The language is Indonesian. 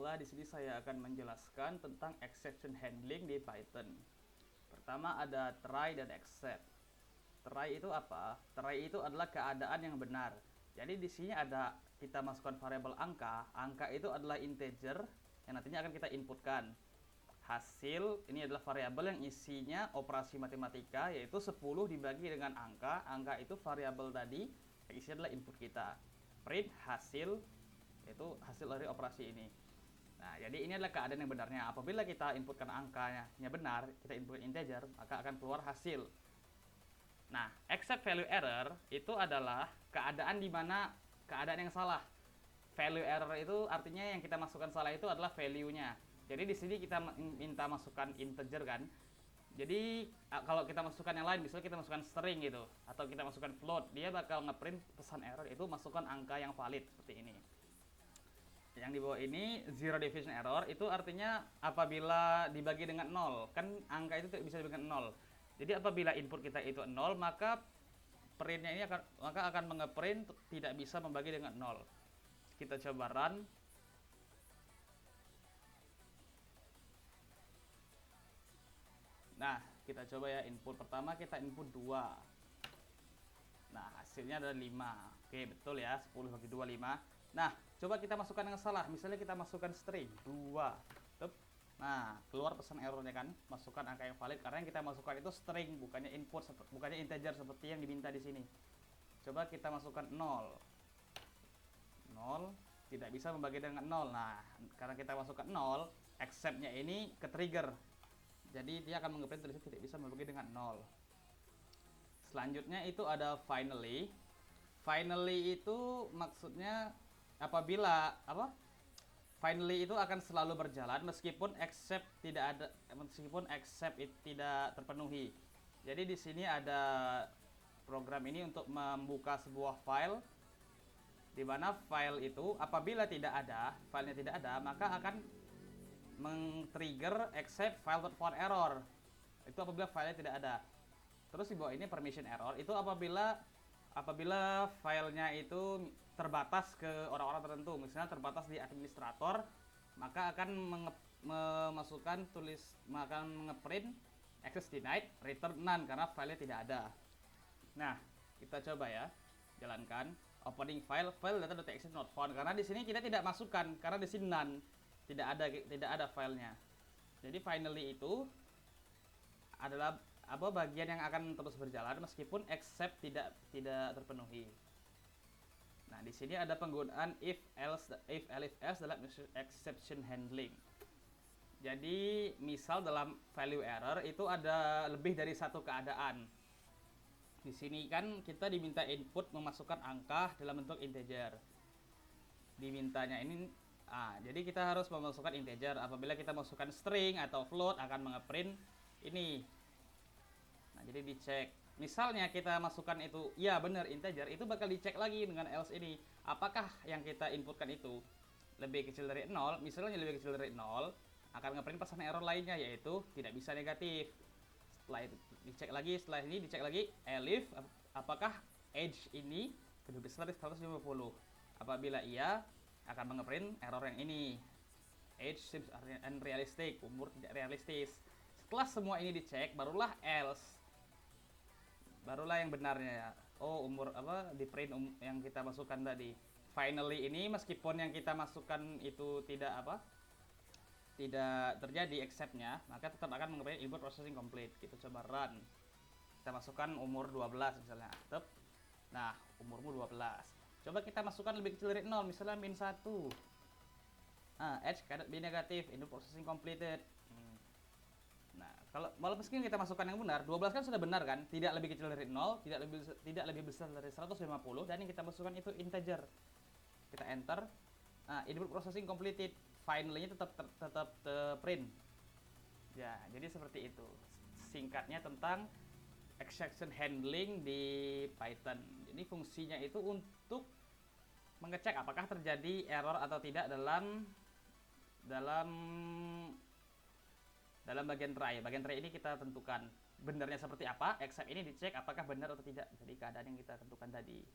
adalah di sini saya akan menjelaskan tentang exception handling di Python. Pertama ada try dan except. Try itu apa? Try itu adalah keadaan yang benar. Jadi di sini ada kita masukkan variabel angka. Angka itu adalah integer yang nantinya akan kita inputkan. Hasil ini adalah variabel yang isinya operasi matematika, yaitu 10 dibagi dengan angka. Angka itu variabel tadi yang isinya adalah input kita. Print hasil, yaitu hasil dari operasi ini. Nah, jadi ini adalah keadaan yang benarnya. Apabila kita inputkan angkanya benar, kita input integer, maka akan keluar hasil. Nah, except value error itu adalah keadaan di mana keadaan yang salah. Value error itu artinya yang kita masukkan salah itu adalah value-nya. Jadi di sini kita minta masukkan integer kan. Jadi kalau kita masukkan yang lain, misalnya kita masukkan string gitu, atau kita masukkan float, dia bakal ngeprint pesan error itu masukkan angka yang valid seperti ini. Yang di bawah ini zero division error itu artinya apabila dibagi dengan 0, kan angka itu bisa dibagi dengan 0. Jadi apabila input kita itu 0, maka printnya ini akan mengeprint tidak bisa membagi dengan 0. Kita coba run. Nah, kita coba ya, input pertama kita input 2. Nah, hasilnya adalah 5. Oke, betul ya, 10 bagi 2, 5. Nah, coba kita masukkan yang salah. Misalnya kita masukkan string 2. Nah, keluar pesan errornya kan, masukkan angka yang valid karena yang kita masukkan itu string, bukannya input, bukannya integer seperti yang diminta di sini. Coba kita masukkan 0. 0 tidak bisa membagi dengan 0. Nah, karena kita masukkan 0, except-nya ini ke trigger. Jadi dia akan mengeprint tulisan tidak bisa membagi dengan 0. Selanjutnya itu ada finally. Finally itu maksudnya apabila finally itu akan selalu berjalan meskipun except tidak terpenuhi. Jadi di sini ada program ini untuk membuka sebuah file di mana file itu apabila filenya tidak ada, maka akan men-trigger except file.found error. Itu apabila filenya tidak ada. Terus di bawah ini permission error itu apabila filenya itu terbatas ke orang-orang tertentu, misalnya terbatas di administrator, maka akan memasukkan akan ngeprint access denied, return none karena filenya tidak ada. Nah, kita coba ya, jalankan opening file data.txt not found karena di sini kita tidak masukkan karena di sini none, tidak ada filenya. Jadi finally itu adalah bagian yang akan terus berjalan meskipun except tidak terpenuhi. Nah, di sini ada penggunaan if else dalam exception handling. Jadi, misal dalam value error itu ada lebih dari satu keadaan. Di sini kan kita diminta input memasukkan angka dalam bentuk integer. Dimintanya ini jadi kita harus memasukkan integer. Apabila kita masukkan string atau float akan mengeprint ini. Nah, jadi dicek. Misalnya kita masukkan itu, ya benar integer, itu bakal dicek lagi dengan else ini. Apakah yang kita inputkan itu lebih kecil dari 0? Misalnya lebih kecil dari 0, akan ngeprint pesan error lainnya, yaitu tidak bisa negatif. Setelah itu dicek lagi, setelah ini dicek lagi, elif, apakah age ini lebih besar dari 150? Apabila iya, akan mengeprint error yang ini. Age seems unrealistic, umur tidak realistis. Setelah semua ini dicek, barulah else. Barulah yang benarnya ya. Oh, umur di print yang kita masukkan tadi. Finally ini meskipun yang kita masukkan itu tidak terjadi except-nya, maka tetap akan mengeprint input processing complete. Kita coba run. Kita masukkan umur 12 misalnya. Nah, umurmu 12. Coba kita masukkan lebih kecil dari 0, misalnya min 1. Age cannot be negative, input processing completed. Nah, kalau meskipun kita masukkan yang benar, 12 kan sudah benar kan? Tidak lebih kecil dari 0, tidak lebih besar dari 150, dan yang kita masukkan itu integer. Kita enter. Nah, input processing completed. Finally-nya tetap print. Ya, jadi seperti itu. Singkatnya tentang exception handling di Python. Jadi fungsinya itu untuk mengecek apakah terjadi error atau tidak dalam bagian try. Bagian try ini kita tentukan benarnya seperti apa, except ini dicek apakah benar atau tidak dari keadaan yang kita tentukan tadi.